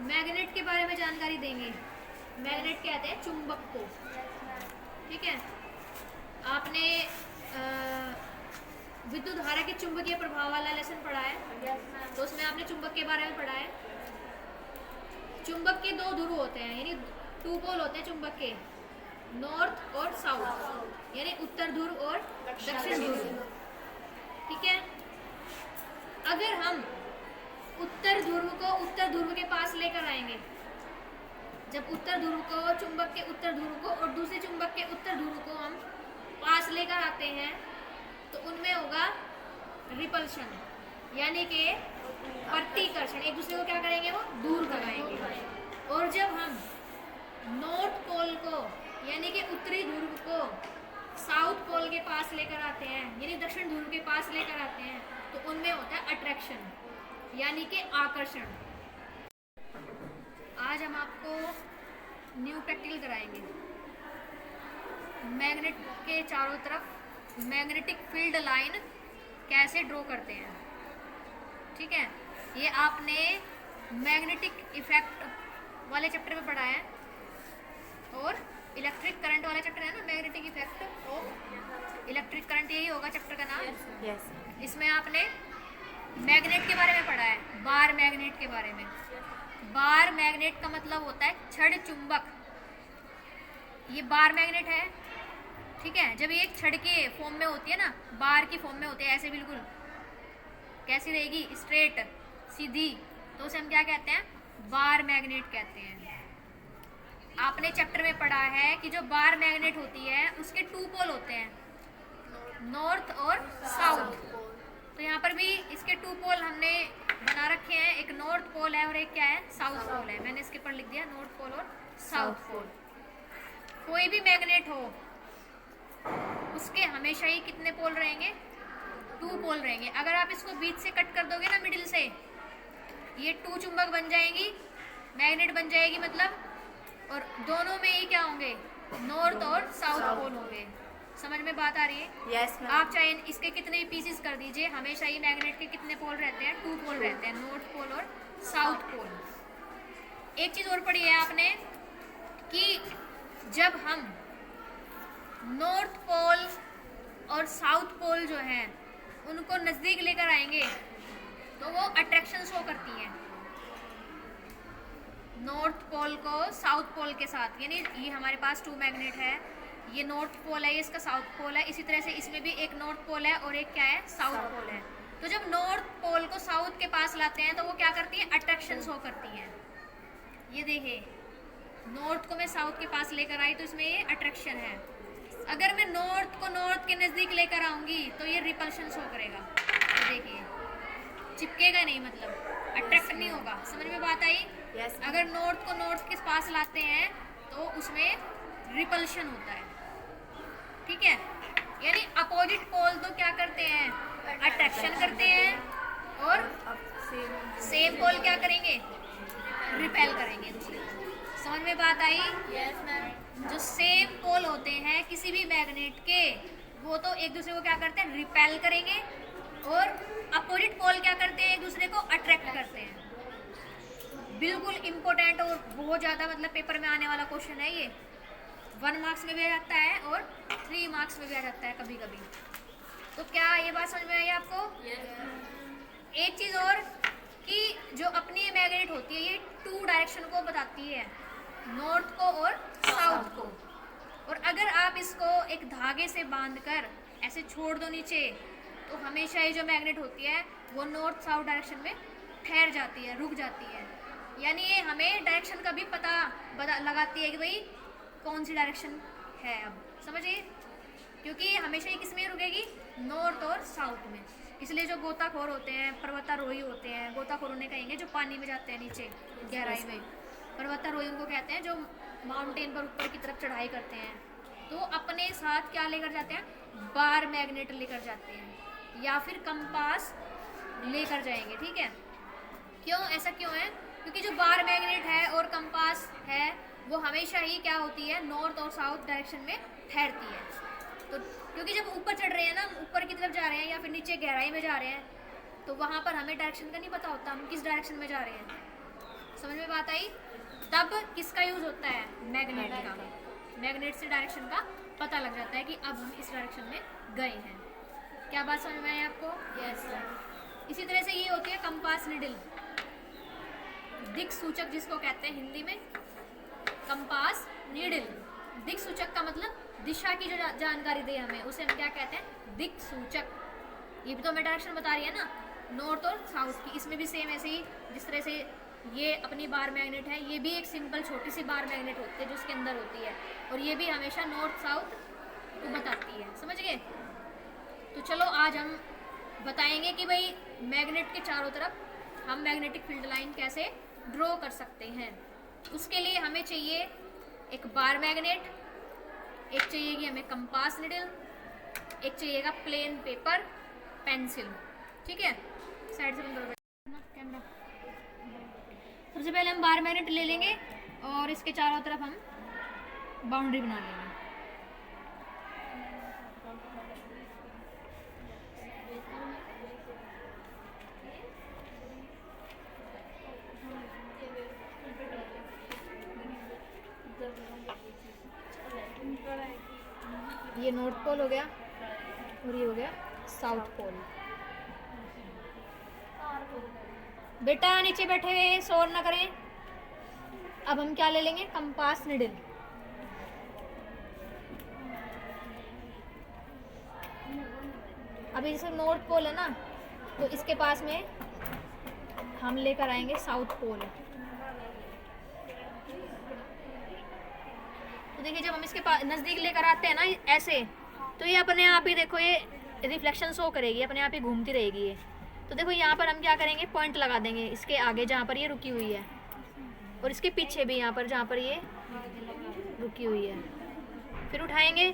Magnet के बारे में जानकारी देंगे। मैग्नेट कहते हैं चुंबक को, ठीक है। आपने विद्युत धारा के चुंबकीय प्रभाव वाला लेसन पढ़ा है, तो उसमें आपने चुंबक के बारे में पढ़ा है। चुंबक के दो ध्रुव होते हैं, यानी टू पोल होते हैं चुंबक के, नॉर्थ और साउथ, यानी उत्तर ध्रुव और दक्षिण ध्रुव, ठीक है। अगर हम उत्तर ध्रुव को उत्तर ध्रुव के पास लेकर आएंगे, जब उत्तर ध्रुव को, चुंबक के उत्तर ध्रुव को और दूसरे चुंबक के उत्तर ध्रुव को हम पास लेकर आते हैं, तो उनमें होगा रिपल्शन, यानी कि प्रतिकर्षण, एक दूसरे को क्या करेंगे, वो दूर कराएंगे। और जब हम नॉर्थ पोल को, यानी कि उत्तरी ध्रुव को साउथ पोल के पास लेकर आते हैं, यानी दक्षिण ध्रुव के पास लेकर आते हैं, तो उनमें होता है अट्रैक्शन, यानी कि आकर्षण। आज हम आपको न्यू प्रैक्टिकल कराएंगे। मैग्नेट के चारों तरफ मैग्नेटिक फील्ड लाइन कैसे ड्रॉ करते हैं, ठीक है। ये आपने मैग्नेटिक इफेक्ट वाले चैप्टर में पढ़ा है, और इलेक्ट्रिक करंट वाला चैप्टर है ना, magnetic effect of electric current, यही होगा चैप्टर का नाम। yes. इसमें आपने मैग्नेट के बारे में पढ़ा है, बार मैग्नेट के बारे में। बार मैग्नेट का मतलब होता है छड़ चुंबक। ये बार मैग्नेट है, ठीक है। जब ये एक छड़ के फॉर्म में होती है ना, बार की फॉर्म में होती है, ऐसे बिल्कुल कैसी रहेगी, स्ट्रेट सीधी, तो उसे हम क्या कहते हैं, बार मैग्नेट कहते हैं। आपने चैप्टर में पढ़ा है कि जो बार मैग्नेट होती है उसके टू पोल होते हैं, नॉर्थ और साउथ। तो यहाँ पर भी इसके टू पोल हमने बना रखे हैं, एक नॉर्थ पोल है और एक क्या है, साउथ पोल है। मैंने इसके ऊपर लिख दिया नॉर्थ पोल और साउथ पोल। कोई भी मैग्नेट हो उसके हमेशा ही कितने पोल रहेंगे, टू पोल रहेंगे। अगर आप इसको बीच से कट कर दोगे ना, मिडिल से, ये टू चुंबक बन जाएंगी, मैग्नेट बन जाएगी मतलब, और दोनों में ही क्या होंगे, नॉर्थ और साउथ पोल होंगे। समझ में बात आ रही है? yes, आप चाहे इसके कितने भी पीसेस कर दीजिए, हमेशा ही मैग्नेट के कितने पोल रहते हैं, टू पोल रहते हैं, नॉर्थ पोल और साउथ पोल। एक चीज और पढ़ी है आपने कि जब हम नॉर्थ पोल और साउथ पोल जो है उनको नजदीक लेकर आएंगे तो वो अट्रैक्शन शो करती हैं नॉर्थ पोल को साउथ पोल के साथ। यानी ये हमारे पास टू मैग्नेट है, ये नॉर्थ पोल है, ये इसका साउथ पोल है। इसी तरह से इसमें भी एक नॉर्थ पोल है और एक क्या है, साउथ पोल है। तो जब नॉर्थ पोल को साउथ के पास लाते हैं तो वो क्या करती है, अट्रैक्शन शो करती हैं। ये देखिए, नॉर्थ को मैं साउथ के पास लेकर आई तो इसमें ये अट्रैक्शन है। अगर मैं नॉर्थ को नॉर्थ के नज़दीक लेकर आऊंगी तो ये रिपल्शन शो करेगा। ये देखिए, चिपकेगा नहीं, मतलब अट्रैक्ट नहीं होगा। समझ में बात आई? yes. अगर नॉर्थ को नॉर्थ के पास लाते हैं तो उसमें रिपल्शन होता है, ठीक है। यानी अपोजिट पोल तो क्या करते हैं, अट्रैक्शन करते हैं, और सेम पोल क्या करेंगे, रिपेल करेंगे दूसरे को। समझ में बात आई? yes, ma'am. जो सेम पोल होते हैं किसी भी मैग्नेट के, वो तो एक दूसरे को क्या करते हैं, रिपेल करेंगे, और अपोजिट पोल क्या करते हैं, एक दूसरे को अट्रैक्ट करते हैं। बिल्कुल इम्पोर्टेंट और बहुत ज़्यादा मतलब पेपर में आने वाला क्वेश्चन है ये। 1 मार्क्स में भी आ जाता है और 3 मार्क्स में भी आ जाता है कभी कभी। तो क्या ये बात समझ में आई आपको? yes. एक चीज़ और कि जो अपनी मैग्नेट होती है ये 2 डायरेक्शन को बताती है, नॉर्थ को और साउथ को। और अगर आप इसको एक धागे से बांधकर ऐसे छोड़ दो नीचे, तो हमेशा ये जो मैग्नेट होती है वो नॉर्थ साउथ डायरेक्शन में ठहर जाती है, रुक जाती है। यानी ये हमें डायरेक्शन का भी पता लगाती है कि भाई कौन सी डायरेक्शन है। अब समझिए, क्योंकि हमेशा ये किस में रुकेगी, नॉर्थ और साउथ में। इसलिए जो गोताखोर होते हैं, पर्वतारोही होते हैं, गोताखोर उन्हें कहेंगे जो पानी में जाते हैं नीचे गहराई में, पर्वतारोही उनको कहते हैं जो माउंटेन पर ऊपर की तरफ चढ़ाई करते हैं। तो अपने साथ क्या लेकर जाते हैं, बार मैग्नेट लेकर जाते हैं, या फिर कंपास लेकर जाएंगे, ठीक है। क्यों, ऐसा क्यों है? क्योंकि जो बार मैग्नेट है और कंपास है वो हमेशा ही क्या होती है, नॉर्थ और साउथ डायरेक्शन में ठहरती है। तो क्योंकि जब ऊपर चढ़ रहे हैं ना, ऊपर की तरफ जा रहे हैं या फिर नीचे गहराई में जा रहे हैं, तो वहाँ पर हमें डायरेक्शन का नहीं पता होता, हम किस डायरेक्शन में जा रहे हैं। समझ में बात आई? तब किसका यूज होता है? मैग्नेट का। मैग्नेट से डायरेक्शन का पता लग जाता है कि अब हम इस डायरेक्शन में गए हैं। क्या बात समझ में आई आपको? Yes sir. इसी तरह से ये होती है कंपास निडल, दिक सूचक जिसको कहते हैं हिंदी में कंपास नीडल। दिक सूचक का मतलब दिशा की जो जानकारी दे हमें उसे हम क्या कहते हैं? दिक सूचक। ये भी तो हमें डायरेक्शन बता रही है ना, नॉर्थ और साउथ की। इसमें भी सेम ऐसे ही जिस तरह से ये अपनी बार मैग्नेट है, ये भी एक सिंपल छोटी सी बार मैग्नेट होती है जो उसके अंदर होती है, और ये भी हमेशा नॉर्थ साउथ को बताती है। समझ गए? तो चलो आज हम बताएंगे कि भाई मैग्नेट के चारों तरफ हम मैग्नेटिक फील्ड लाइन कैसे ड्रॉ कर सकते हैं। उसके लिए हमें चाहिए एक बार मैग्नेट, एक चाहिएगी हमें कंपास निडल, एक चाहिएगा प्लेन पेपर पेंसिल। ठीक है, साइड से बंद करो कैमरा। सबसे पहले हम बार मैग्नेट ले लेंगे और इसके चारों तरफ हम बाउंड्री बना लेंगे। ये नॉर्थ पोल हो गया और ये हो गया साउथ पोल। बेटा नीचे बैठे हुए शोर ना करें। अब हम क्या ले लेंगे? Compass needle. अभी जैसे नॉर्थ पोल है ना, तो इसके पास में हम लेकर आएंगे साउथ पोल। तो देखिए जब हम इसके पास नज़दीक लेकर आते हैं ना ऐसे, तो ये अपने आप ही देखो ये रिफ्लेक्शन शो करेगी, अपने आप ही घूमती रहेगी ये। तो देखो यहाँ पर हम क्या करेंगे? पॉइंट लगा देंगे इसके आगे जहाँ पर ये रुकी हुई है, और इसके पीछे भी यहाँ पर जहाँ पर ये रुकी हुई है। फिर उठाएंगे,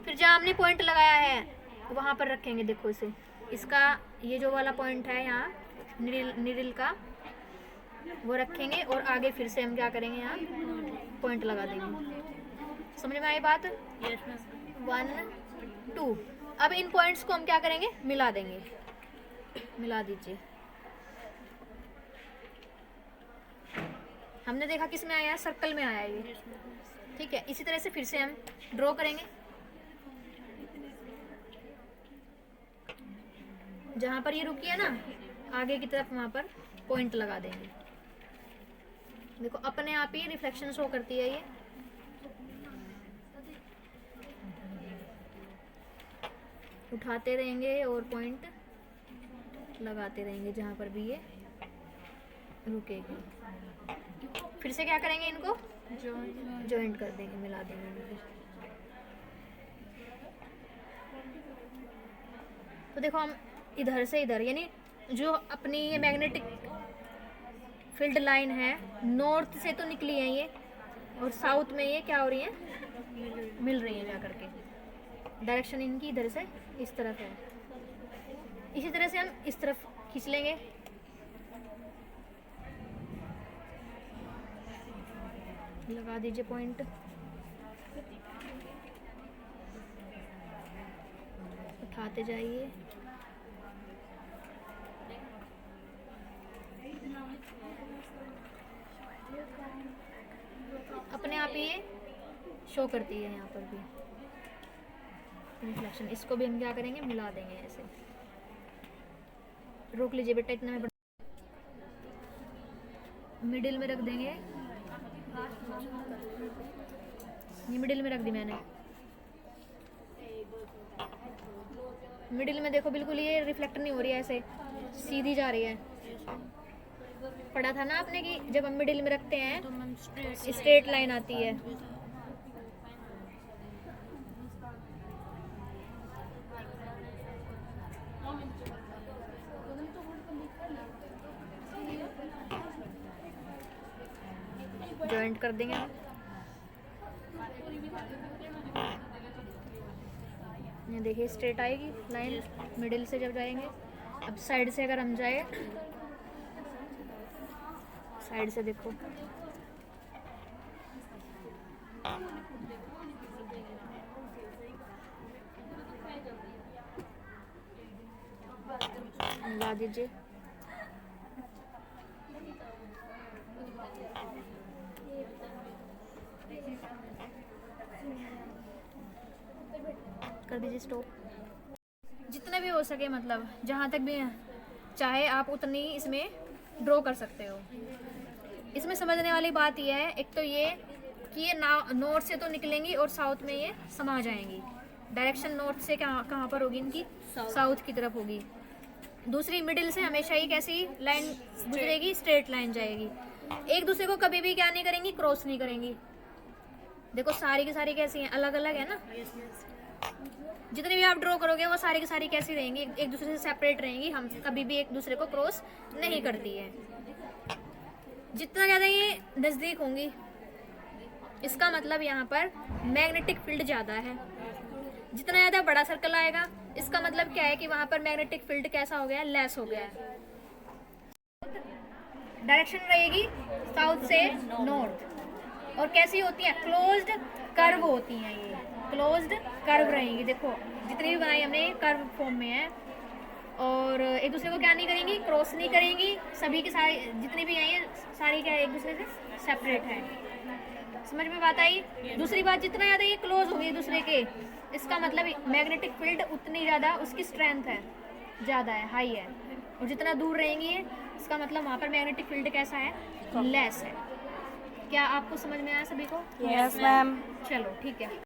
फिर जहाँ हमने पॉइंट लगाया है वहाँ पर रखेंगे। देखो इसे, इसका ये जो वाला पॉइंट है यहाँ निडल का, वो रखेंगे और आगे फिर से हम क्या करेंगे? यहाँ पॉइंट लगा देंगे। समझ में आई बात? Yes ma'am. 1 2। अब इन पॉइंट्स को हम क्या करेंगे? मिला देंगे। मिला दीजिए। हमने देखा किस में आया है? सर्कल में आया है ये। ठीक है, इसी तरह से फिर से हम ड्रॉ करेंगे। जहाँ पर ये रुकी है ना, आगे की तरफ वहाँ पर पॉइंट लगा देंगे। देखो अपने आप ही रिफ्लेक्शन शो करती है ये। उठाते रहेंगे और पॉइंट लगाते रहेंगे जहाँ पर भी ये रुकेगी। फिर से क्या करेंगे? इनको जॉइंट कर देंगे, मिला देंगे इनको। तो देखो हम इधर से इधर, यानी जो अपनी ये मैग्नेटिक फील्ड लाइन है नॉर्थ से तो निकली है ये, और साउथ में ये क्या हो रही है? मिल रही है जा करके। डायरेक्शन इनकी इधर से इस तरफ है। इसी तरह से हम इस तरफ खींच लेंगे। लगा दीजिए पॉइंट। उठाते जाइए। अपने आप ये शो करती है यहाँ पर भी रिफ्लेक्शन। इसको भी हम क्या करेंगे? मिला देंगे ऐसे। रोक लीजिए बेटा, इतना में मिडिल में रख देंगे। ये मिडिल में रख दी मैंने। मिडिल में देखो बिल्कुल ये रिफ्लेक्ट नहीं हो रही है, ऐसे सीधी जा रही है। पढ़ा था ना आपने कि जब हम मिडिल में रखते हैं तो मैम स्ट्रेट लाइन आती है। जॉइंट कर देंगे हम। ये देखिए स्ट्रेट आएगी लाइन मिडिल से जब जाएंगे। अब साइड से अगर हम जाए, साइड से देखो ला दीजिए। कर दीजिए स्टॉप। जितना भी हो सके, मतलब जहाँ तक भी चाहे आप उतनी इसमें ड्रॉ कर सकते हो। इसमें समझने वाली बात यह है, एक तो ये कि ये नॉर्थ से तो निकलेंगी और साउथ में ये समा जाएंगी। डायरेक्शन नॉर्थ से कहाँ पर होगी इनकी? साउथ की तरफ होगी। दूसरी, मिडिल से हमेशा ही कैसी लाइन गुजरेगी? स्ट्रेट लाइन जाएगी। एक दूसरे को कभी भी क्या नहीं करेंगी? क्रॉस नहीं करेंगी। देखो सारी की सारी कैसी हैं? अलग अलग है ना। जितनी भी आप ड्रॉ करोगे वो सारी की सारी कैसी रहेंगी? एक दूसरे से सेपरेट रहेंगी। हम कभी भी एक दूसरे को क्रॉस नहीं करती है। जितना ज़्यादा ये नज़दीक होंगी, इसका मतलब यहाँ पर मैग्नेटिक फील्ड ज़्यादा है। जितना ज़्यादा बड़ा सर्कल आएगा, इसका मतलब क्या है कि वहाँ पर मैग्नेटिक फील्ड कैसा हो गया है? लेस हो गया है। डायरेक्शन रहेगी साउथ से नॉर्थ। और कैसी होती है? क्लोज्ड कर्व होती हैं ये। क्लोज्ड कर्व रहेंगी। देखो जितनी भी बनाई हमने कर्व फॉर्म में है। और एक दूसरे को क्या नहीं करेंगी? क्रॉस नहीं करेंगी। सभी की सारी जितनी भी आई हैं सारी क्या एक दूसरे से सेपरेट है। समझ में बात आई? दूसरी बात, जितना ज़्यादा ये क्लोज होंगे एक दूसरे के, इसका मतलब मैग्नेटिक फील्ड उतनी ज़्यादा उसकी स्ट्रेंथ है, ज़्यादा है, हाई है। और जितना दूर रहेंगी ये, इसका मतलब वहाँ पर मैग्नेटिक फील्ड कैसा है? लेस है। क्या आपको समझ में आया सभी को? Yes ma'am. चलो ठीक है।